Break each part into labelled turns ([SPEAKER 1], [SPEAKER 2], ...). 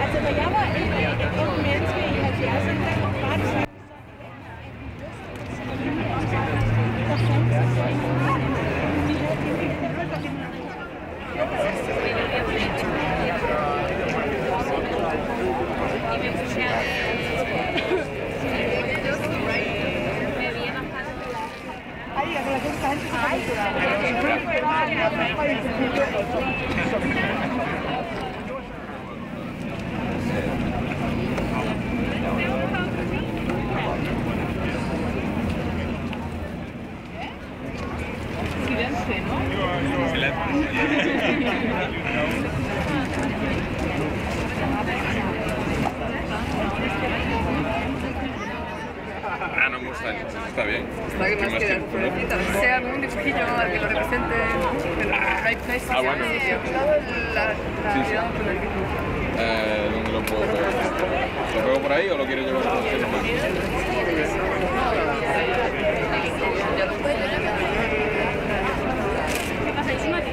[SPEAKER 1] Altså, da jeg var et ung menneske i 70'erne, der var det sådan.
[SPEAKER 2] Ah, no me gusta, está bien.
[SPEAKER 3] Está que más que florecita, sea un dibujillo al que lo represente, pero no hay sitio.
[SPEAKER 2] Ah, bueno.
[SPEAKER 3] Sí.
[SPEAKER 2] ¿Dónde lo puedo pegar? ¿Lo pego por ahí o lo quieres llevar por el normal?
[SPEAKER 1] ¿Qué pasa encima aquí?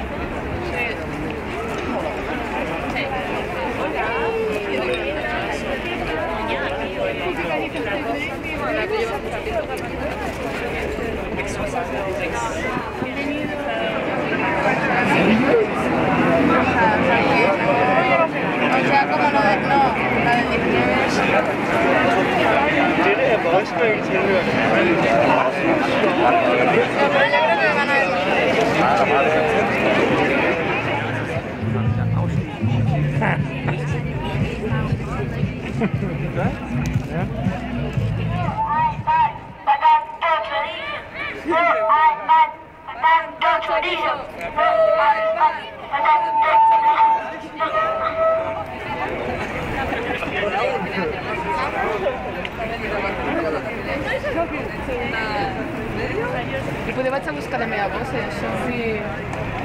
[SPEAKER 3] O sea, como lo de... No, la del 19.
[SPEAKER 4] Det er voldspil til
[SPEAKER 3] I poteva buscar la meva bossa, això? Sí.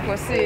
[SPEAKER 3] Pues sí.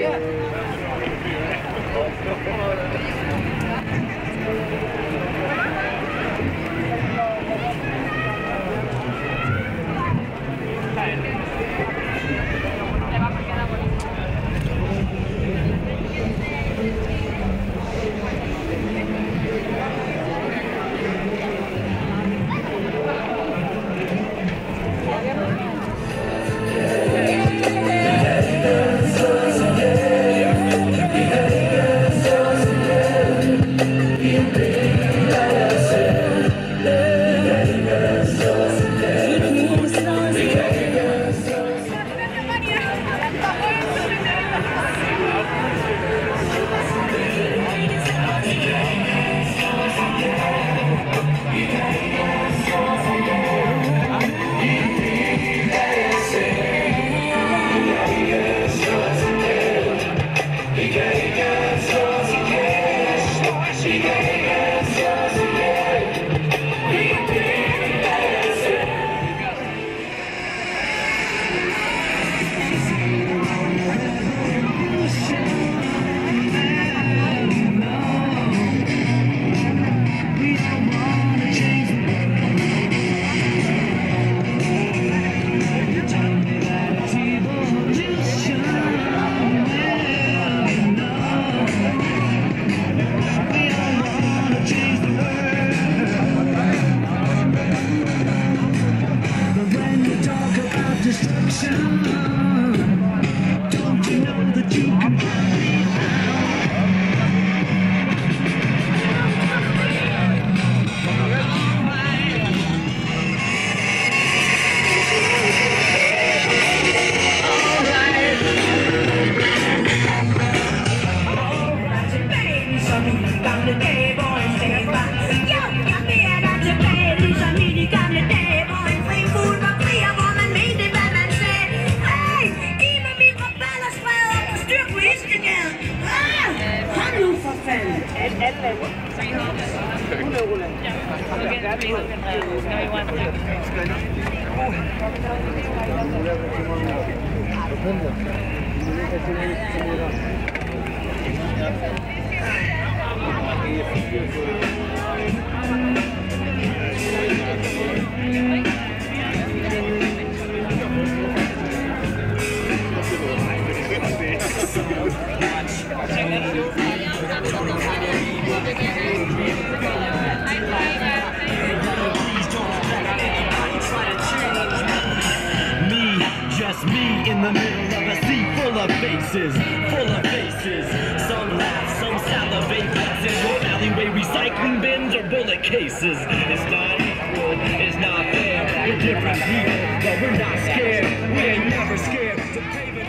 [SPEAKER 4] in the middle of a sea full of faces, full of faces. Some laugh, some salivate, glasses, or alleyway recycling bins or bullet cases. It's not equal, it's not fair. We're different people, but we're not scared. We ain't never scared to pave it.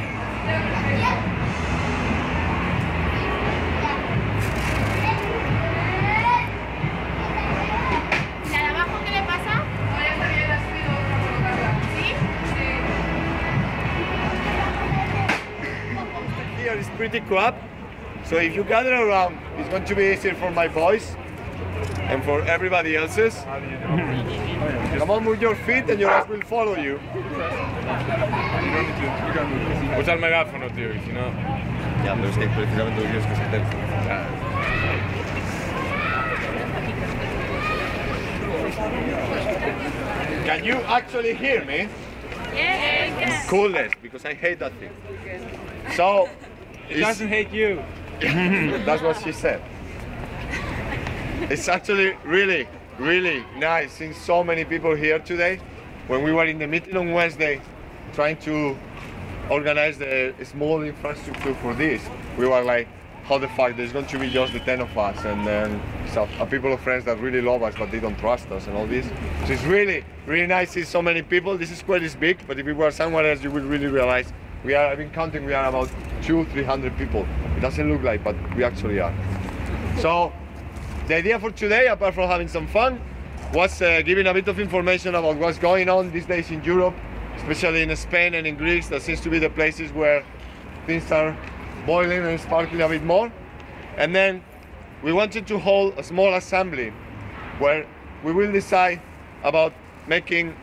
[SPEAKER 5] Here is pretty crap, so if you gather around, it's going to be easier for my voice and for everybody else's. Come on, move your feet and your ass will follow you.
[SPEAKER 2] Usa el megáfono, tío, y si no...
[SPEAKER 5] Ya, pero es que precisamente lo quieres que se acerque. Can you actually hear me?
[SPEAKER 1] Yes.
[SPEAKER 5] Coolness, because I hate that thing. So,
[SPEAKER 2] It doesn't hate you.
[SPEAKER 5] that's what she said. It's actually really, really nice seeing so many people here today. When we were in the meeting on Wednesday, trying to organize the small infrastructure for this, we were like, how the fuck, there's going to be just the 10 of us, and then a people of friends that really love us, but they don't trust us and all this. So it's really, really nice to see so many people. This square is big, but if we were somewhere else, you would really realize I've been counting, we are about 200-300 people. It doesn't look like, but we actually are. So the idea for today, apart from having some fun, was giving a bit of information about what's going on these days in Europe, especially in Spain and in Greece. That seems to be the places where things are boiling and sparkling a bit more. And then we wanted to hold a small assembly where we will decide about making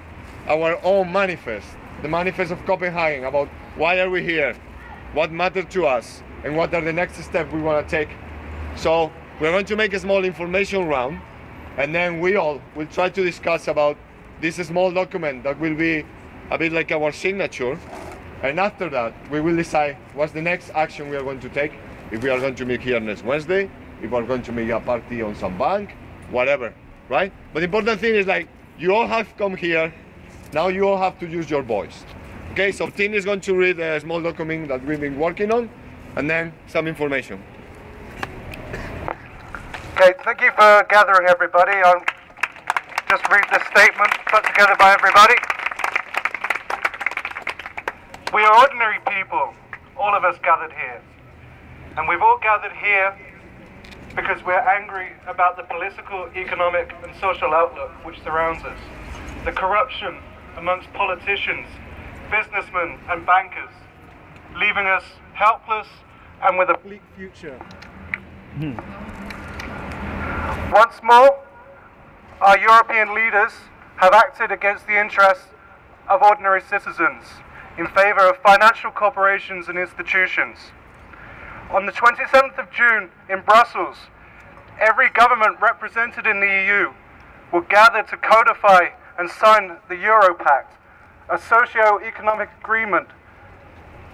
[SPEAKER 5] our own manifest, the manifest of Copenhagen, about why are we here, what matters to us, and what are the next steps we want to take. So we're going to make a small information round, and then we all will try to discuss about this small document that will be a bit like our signature. And after that, we will decide what's the next action we are going to take. If we are going to meet here next Wednesday, if we are going to make a party on some bank, whatever, right? But the important thing is, like, you all have come here, now you all have to use your voice. Okay, so Tim is going to read a small document that we've been working on, and then some information.
[SPEAKER 6] Okay, thank you for gathering, everybody. I'll just read this statement put together by everybody. We are ordinary people, all of us gathered here. And we've all gathered here because we're angry about the political, economic and social outlook which surrounds us. The corruption amongst politicians, businessmen and bankers, leaving us helpless and with a bleak future. Once more, our European leaders have acted against the interests of ordinary citizens in favour of financial corporations and institutions. On the 27th of June in Brussels, every government represented in the EU will gather to codify and sign the Euro Pact, a socio-economic agreement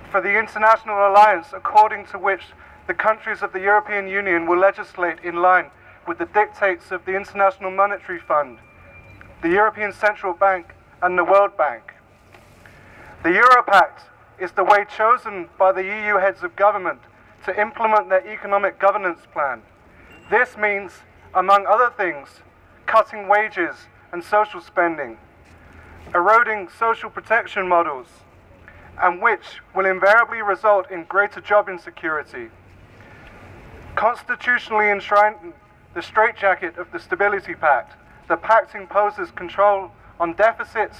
[SPEAKER 6] for the international alliance according to which the countries of the European Union will legislate in line with the dictates of the International Monetary Fund, the European Central Bank and the World Bank. The Euro Pact is the way chosen by the EU heads of government to implement their economic governance plan. This means, among other things, cutting wages and social spending, eroding social protection models, and which will invariably result in greater job insecurity. Constitutionally enshrined the straitjacket of the Stability Pact, the pact imposes control on deficits,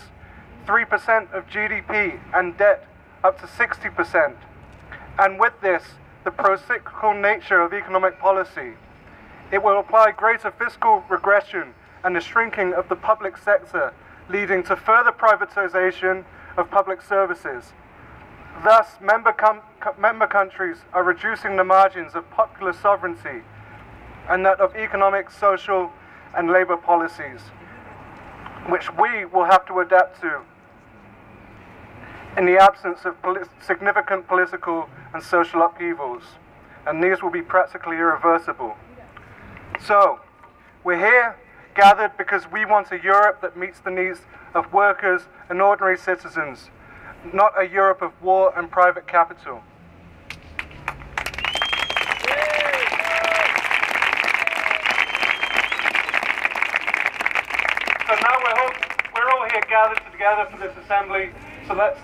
[SPEAKER 6] 3% of GDP, and debt up to 60%. And with this, the pro-cyclical nature of economic policy. It will apply greater fiscal regression and the shrinking of the public sector, leading to further privatization of public services. Thus, member countries are reducing the margins of popular sovereignty and that of economic, social, and labor policies, which we will have to adapt to in the absence of significant political and social upheavals, and these will be practically irreversible. So, we're here gathered because we want a Europe that meets the needs of workers and ordinary citizens, not a Europe of war and private capital. So now we're all here gathered together for this assembly, so let's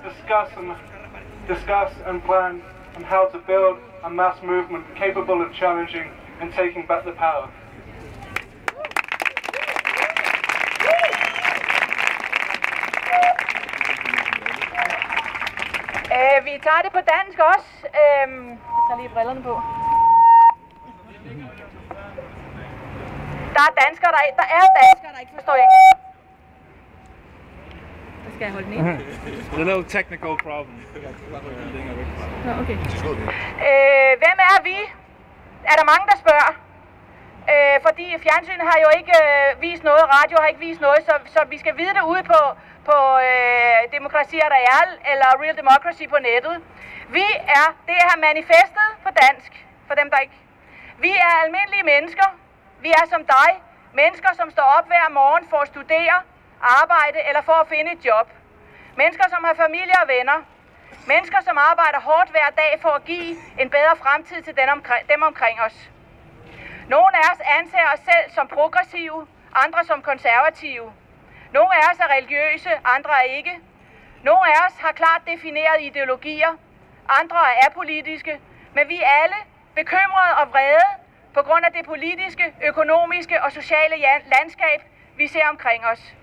[SPEAKER 6] discuss and plan on how to build a mass movement capable of challenging and taking back the power.
[SPEAKER 1] Vi tager det på dansk også. Jeg tager lige brillerne på. Der er danskere, der ikke forstår engelsk. Der skal jeg holde den ind.
[SPEAKER 7] A little technical problem.
[SPEAKER 1] Nå, okay. Hvem er vi? Er der mange, der spørger? Fordi fjernsynet har jo ikke vist noget, radio har ikke vist noget, så vi skal vide det ude på Demokracia Raadhuspladsen eller Real Democracy på nettet. Det er manifestet på dansk, for dem der ikke. Vi er almindelige mennesker. Vi er som dig. Mennesker, som står op hver morgen for at studere, arbejde eller for at finde et job. Mennesker, som har familie og venner. Mennesker, som arbejder hårdt hver dag for at give en bedre fremtid til dem omkring os. Nogle af os anser os selv som progressive, andre som konservative. Nogle af os er religiøse, andre er ikke. Nogle af os har klart definerede ideologier, andre er apolitiske, men vi er alle bekymrede og vrede på grund af det politiske, økonomiske og sociale landskab, vi ser omkring os.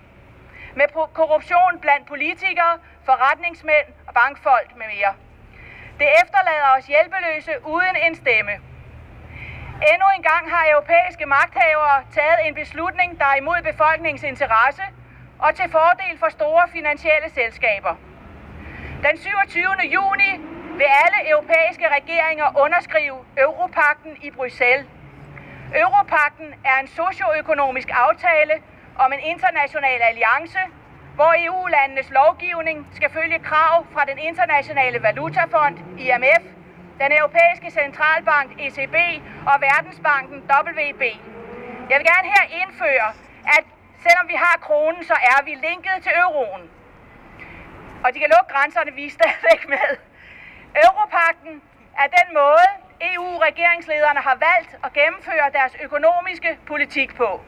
[SPEAKER 1] Med korruption blandt politikere, forretningsmænd og bankfolk med mere. Det efterlader os hjælpeløse uden en stemme. Endnu en gang har europæiske magthavere taget en beslutning, der er imod befolkningens interesse og til fordel for store finansielle selskaber. Den 27. juni vil alle europæiske regeringer underskrive Europagten i Bruxelles. Europagten er en socio-økonomisk aftale om en international alliance, hvor EU-landenes lovgivning skal følge krav fra den internationale valutafond, IMF, den europæiske centralbank, ECB og Verdensbanken, WB. Jeg vil gerne her indføre, at selvom vi har kronen, så er vi linket til euroen. Og de kan lukke grænserne, vi er stadigvæk med. Europagten er den måde, EU-regeringslederne har valgt at gennemføre deres økonomiske politik på.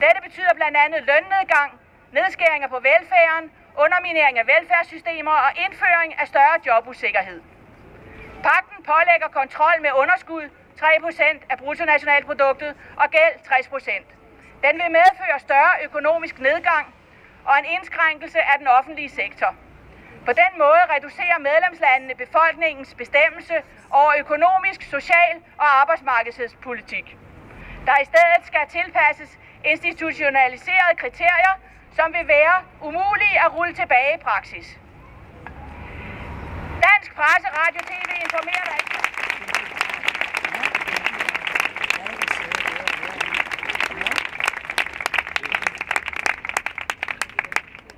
[SPEAKER 1] Dette betyder blandt andet lønnedgang, nedskæringer på velfærden, underminering af velfærdssystemer og indføring af større jobusikkerhed. Pagten pålægger kontrol med underskud 3% af bruttonationalproduktet og gæld 60%. Den vil medføre større økonomisk nedgang og en indskrænkelse af den offentlige sektor. På den måde reducerer medlemslandene befolkningens bestemmelse over økonomisk, social og arbejdsmarkedspolitik. Der i stedet skal tilpasses institutionaliserede kriterier, som vil være umulige at rulle tilbage i praksis. Dansk presse, radio, tv informerer dig ikke.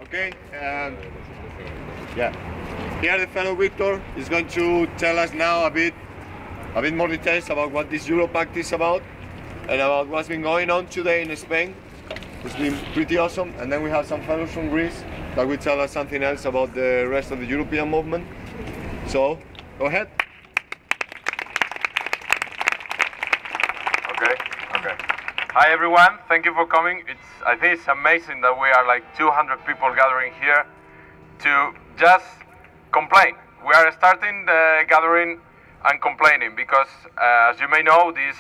[SPEAKER 5] Okay, yeah. Here the fellow Victor is going to tell us now a bit more details about what this Europact is about and about what's been going on today in Spain. It's been pretty awesome. And then we have some fellows from Greece that will tell us something else about the rest of the European movement. So, go ahead.
[SPEAKER 8] Okay. Hi everyone, thank you for coming. I think it's amazing that we are like 200 people gathering here to just complain. We are starting the gathering and complaining because, as you may know, this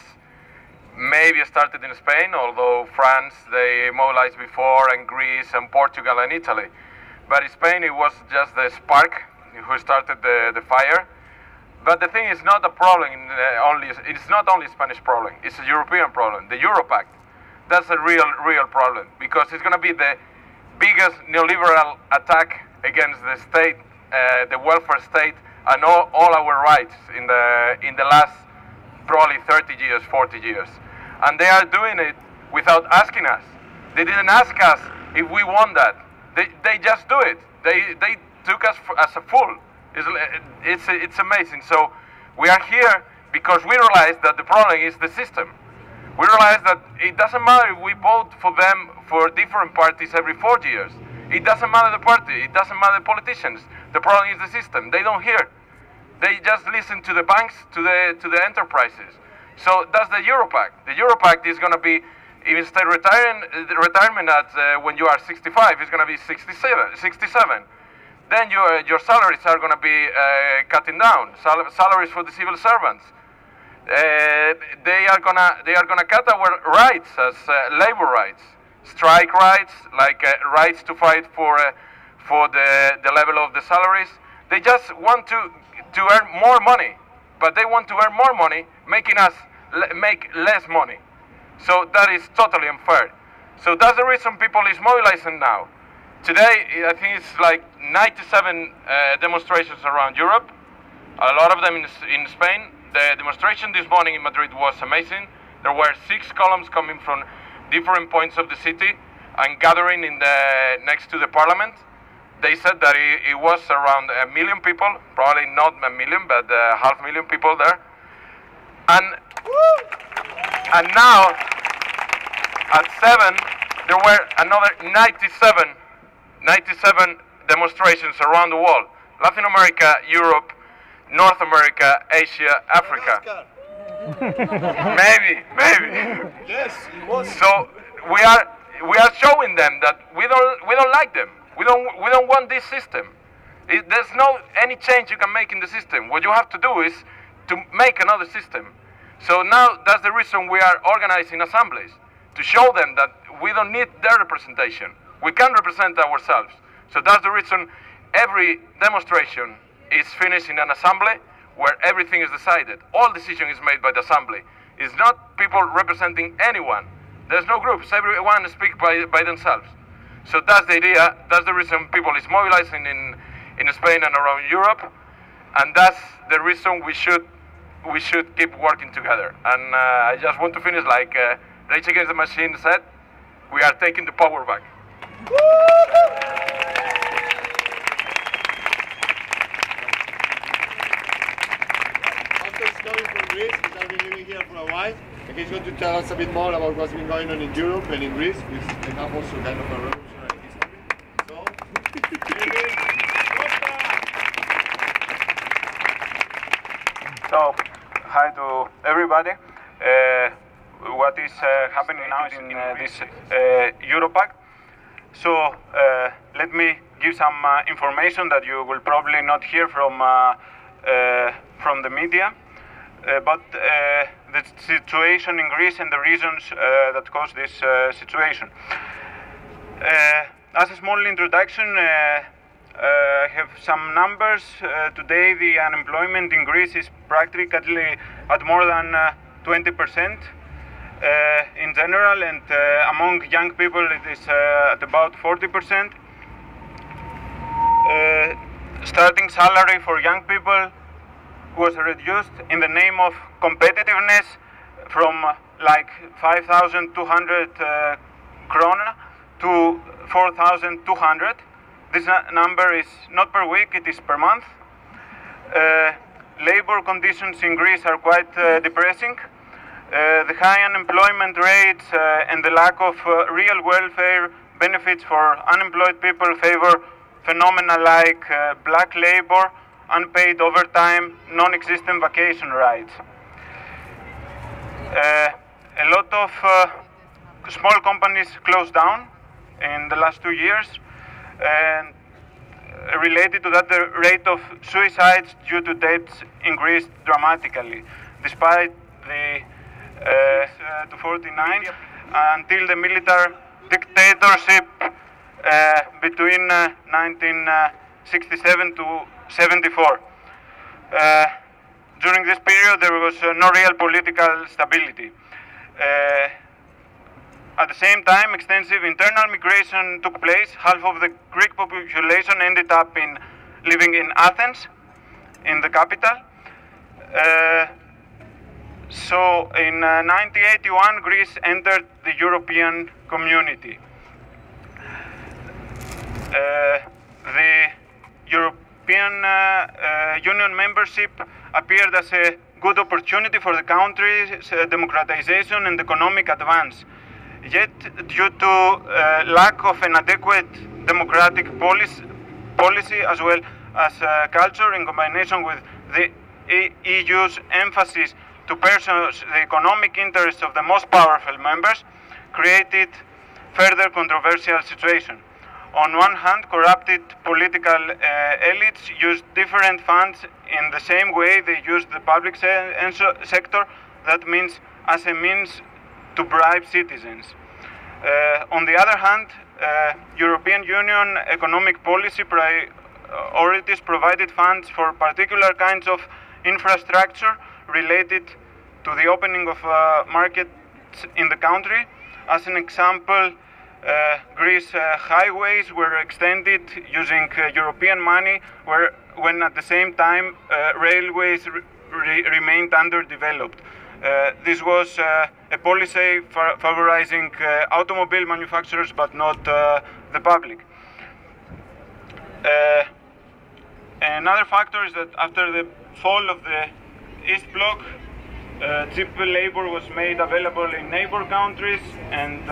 [SPEAKER 8] maybe started in Spain, although France, they mobilized before, and Greece and Portugal and Italy. But in Spain, it was just the spark who started the fire. But the thing is not a problem it's not only a Spanish problem, it's a European problem. The Europact, that's a real problem, because it's going to be the biggest neoliberal attack against the state, the welfare state, and all our rights in the last probably 30 years, 40 years. And they are doing it without asking us. They didn't ask us if we want that. They just do it. They took us as a fool. It's amazing. So we are here because we realize that the problem is the system. We realize that it doesn't matter if we vote for them, for different parties every 4 years. It doesn't matter the party, it doesn't matter the politicians. The problem is the system. They don't hear. They just listen to the banks, to the enterprises. So that's the Europact. The Europact is going to be, instead retirement at when you are 65, it's going to be 67. Then your salaries are going to be cutting down. Salaries for the civil servants. They are gonna cut our rights as labor rights, strike rights, like rights to fight for the level of the salaries. They just want to earn more money, but they want to earn more money, making us make less money. So that is totally unfair. So that's the reason people is mobilizing now. Today, I think it's like 97 demonstrations around Europe, a lot of them in Spain. The demonstration this morning in Madrid was amazing. There were 6 columns coming from different points of the city and gathering in next to the parliament. They said that it was around 1 million people, probably not 1 million, but 500,000 people there. And now, at 7, there were another 97 demonstrations around the world. Latin America, Europe, North America, Asia, Africa. Maybe.
[SPEAKER 5] Yes, it was.
[SPEAKER 8] So we are showing them that we don't like them. We don't want this system. There's no any change you can make in the system. What you have to do is to make another system. So now that's the reason we are organizing assemblies, to show them that we don't need their representation. We can represent ourselves. So that's the reason every demonstration is finished in an assembly where everything is decided. All decision is made by the assembly. It's not people representing anyone. There's no groups. Everyone speaks by themselves. So that's the idea. That's the reason people is mobilizing in Spain and around Europe. And that's the reason we should keep working together. And I just want to finish like Rage Against the Machine said, we are taking the power back.
[SPEAKER 5] He's coming from Greece, he's been living here for a while, and he's going to tell us a bit more about what's been going on in Europe and in Greece, which they have also kind of a revolutionary history.
[SPEAKER 9] So, hi to everybody. What is happening now is in this Europact. So, let me give some information that you will probably not hear from the media. But the situation in Greece and the reasons that cause this situation. As a small introduction, I have some numbers. Today the unemployment in Greece is practically at more than 20% in general, and among young people it is at about 40%. Starting salary for young people was reduced in the name of competitiveness from like 5,200 krona to 4,200. This number is not per week, it is per month. Labor conditions in Greece are quite depressing. The high unemployment rates and the lack of real welfare benefits for unemployed people favor phenomena like black labor, unpaid overtime, non-existent vacation rights. A lot of small companies closed down in the last 2 years, and related to that, the rate of suicides due to debts increased dramatically, despite the to 49 until the military dictatorship between 1967 to 74. During this period, there was no real political stability. At the same time, extensive internal migration took place. Half of the Greek population ended up living in Athens, in the capital. So in 1981, Greece entered the European Community. The European Union membership appeared as a good opportunity for the country's democratization and economic advance. Yet, due to lack of an adequate democratic policy as well as culture, in combination with the EU's emphasis to pursue the economic interests of the most powerful members, created further controversial situation. On one hand, corrupted political elites used different funds in the same way they used the public sector, that means as a means to bribe citizens. On the other hand, European Union economic policy priorities provided funds for particular kinds of infrastructure related to the opening of markets in the country. As an example, Greece highways were extended using European money, when at the same time railways remained underdeveloped. This was a policy favorizing automobile manufacturers but not the public. Another factor is that after the fall of the East Bloc, cheap labor was made available in neighbor countries, and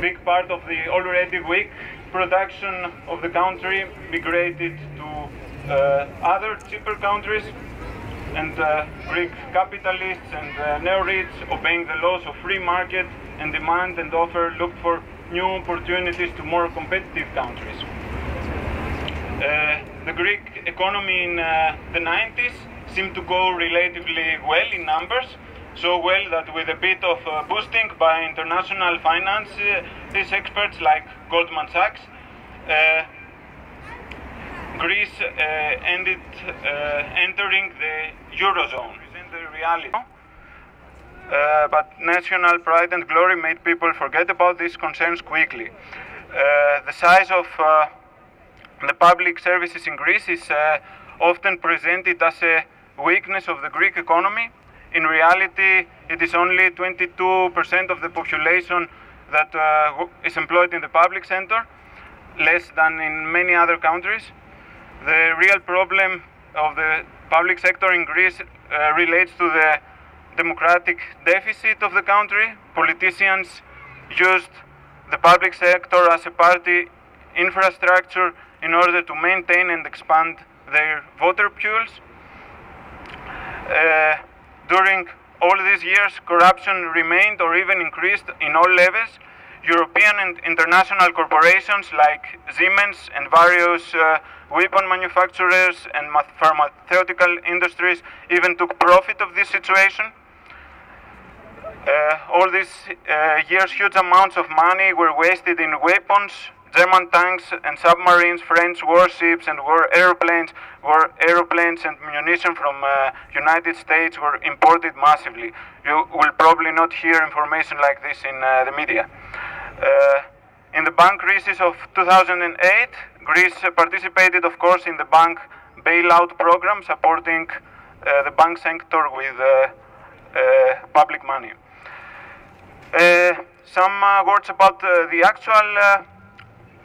[SPEAKER 9] big part of the already weak production of the country migrated to other cheaper countries, and Greek capitalists and neo-rich, obeying the laws of free market and demand and offer, looked for new opportunities to more competitive countries. The Greek economy in the 90s seemed to go relatively well in numbers, so well that with a bit of boosting by international finance, these experts like Goldman Sachs, Greece ended entering the Eurozone. The reality. But national pride and glory made people forget about these concerns quickly. The size of the public services in Greece is often presented as a weakness of the Greek economy. In reality, it is only 22% of the population that is employed in the public sector, less than in many other countries. The real problem of the public sector in Greece relates to the democratic deficit of the country. Politicians used the public sector as a party infrastructure in order to maintain and expand their voter pools. During all these years, corruption remained or even increased in all levels. European and international corporations like Siemens and various weapon manufacturers and pharmaceutical industries even took profit of this situation. All these years, huge amounts of money were wasted in weapons. German tanks and submarines, French warships and airplanes and munition from United States were imported massively. You will probably not hear information like this in the media. In the bank crisis of 2008, Greece participated, of course, in the bank bailout program, supporting the bank sector with public money. Some words about the actual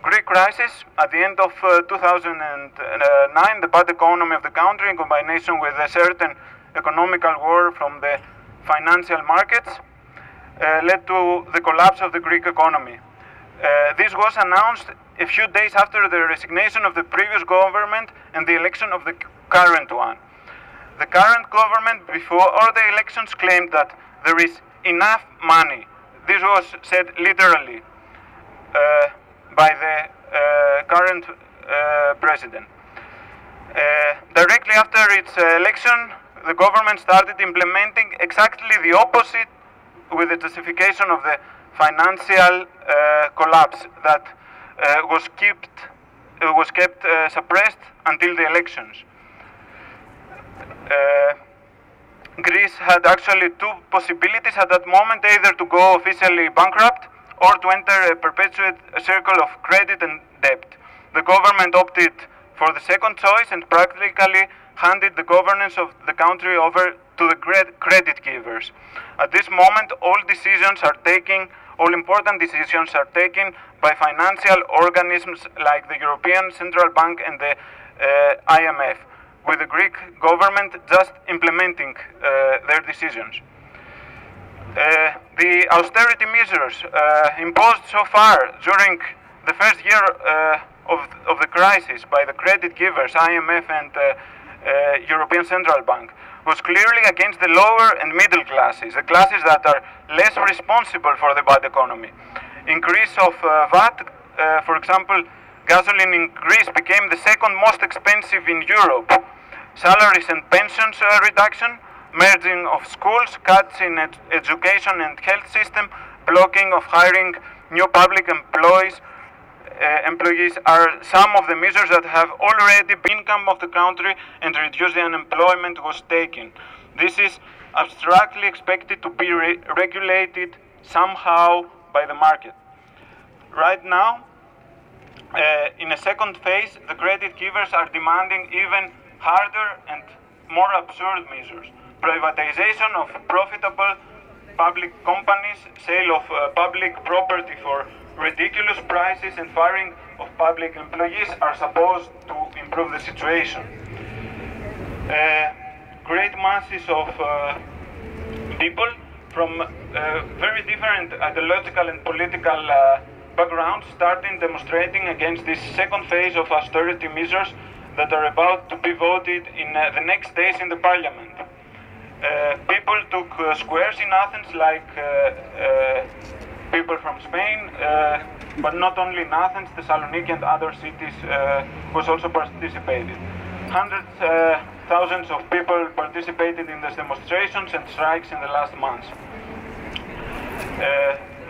[SPEAKER 9] Greek crisis. At the end of 2009, the bad economy of the country, in combination with a certain economical war from the financial markets, led to the collapse of the Greek economy. This was announced a few days after the resignation of the previous government and the election of the current one. The current government, before all the elections, claimed that there is enough money. This was said literally by the current president. Directly after its election, the government started implementing exactly the opposite, with the justification of the financial collapse that was kept suppressed until the elections. Greece had actually two possibilities at that moment: either to go officially bankrupt or to enter a perpetuate circle of credit and debt. The government opted for the second choice and practically handed the governance of the country over to the credit givers. At this moment, all important decisions are taken by financial organisms like the European Central Bank and the IMF, with the Greek government just implementing their decisions. The austerity measures imposed so far during the first year of the crisis by the credit givers, IMF and European Central Bank, was clearly against the lower and middle classes, the classes that are less responsible for the bad economy. Increase of VAT, for example, gasoline in Greece became the second most expensive in Europe. Salaries and pensions reduction, merging of schools, cuts in education and health system, blocking of hiring new public employees are some of the measures that have already been income of the country and reduced the unemployment was taken. This is abstractly expected to be regulated somehow by the market. Right now, in a second phase, the credit givers are demanding even harder and more absurd measures. Privatization of profitable public companies, sale of public property for ridiculous prices and firing of public employees are supposed to improve the situation. Great masses of people from very different ideological and political backgrounds started demonstrating against this second phase of austerity measures that are about to be voted in the next days in the parliament. People took squares in Athens like people from Spain, but not only in Athens, Thessaloniki and other cities was also participated. Hundreds, thousands of people participated in these demonstrations and strikes in the last months.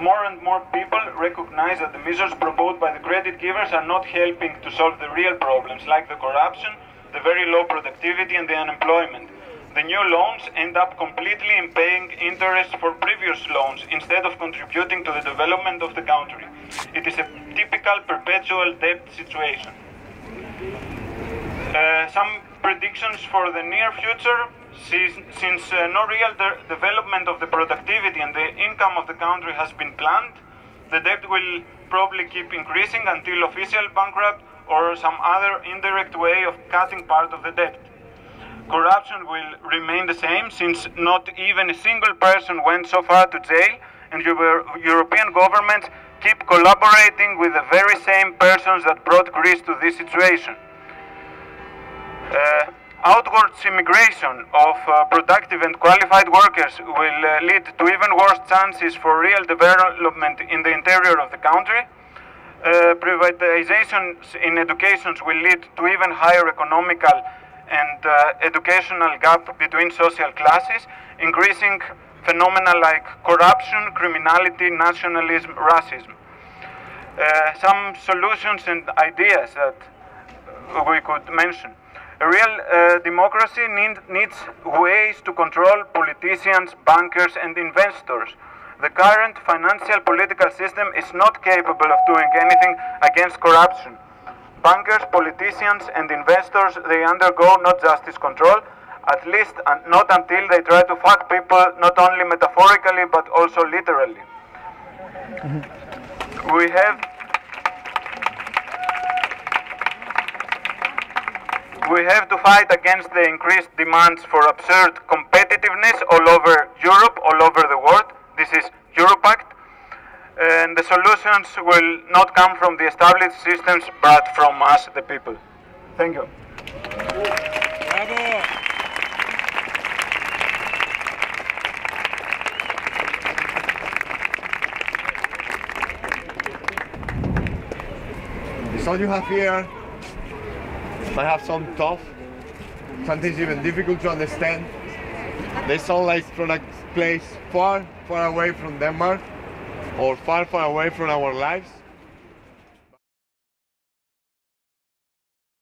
[SPEAKER 9] More and more people recognize that the measures proposed by the credit givers are not helping to solve the real problems like the corruption, the very low productivity and the unemployment. The new loans end up completely in paying interest for previous loans instead of contributing to the development of the country. It is a typical perpetual debt situation. Some predictions for the near future, since no real development of the productivity and the income of the country has been planned, the debt will probably keep increasing until official bankrupt or some other indirect way of cutting part of the debt. Corruption will remain the same since not even a single person went so far to jail, and European governments keep collaborating with the very same persons that brought Greece to this situation. Outwards immigration of productive and qualified workers will lead to even worse chances for real development in the interior of the country. Privatizations in education will lead to even higher economical and educational gap between social classes, increasing phenomena like corruption, criminality, nationalism, racism. Some solutions and ideas that we could mention. A real democracy needs ways to control politicians, bankers and investors. The current financial political system is not capable of doing anything against corruption. Bankers, politicians and investors, they undergo not justice control, at least not until they try to fuck people not only metaphorically but also literally. We have to fight against the increased demands for absurd competitiveness all over Europe, all over the world. This is Europact. And the solutions will not come from the established systems, but from us, the people. Thank you.
[SPEAKER 2] Bravo.
[SPEAKER 5] The song you have here might have some tough, sometimes even difficult to understand. They sound like from a place far, far away from Denmark, or far, far away from our lives.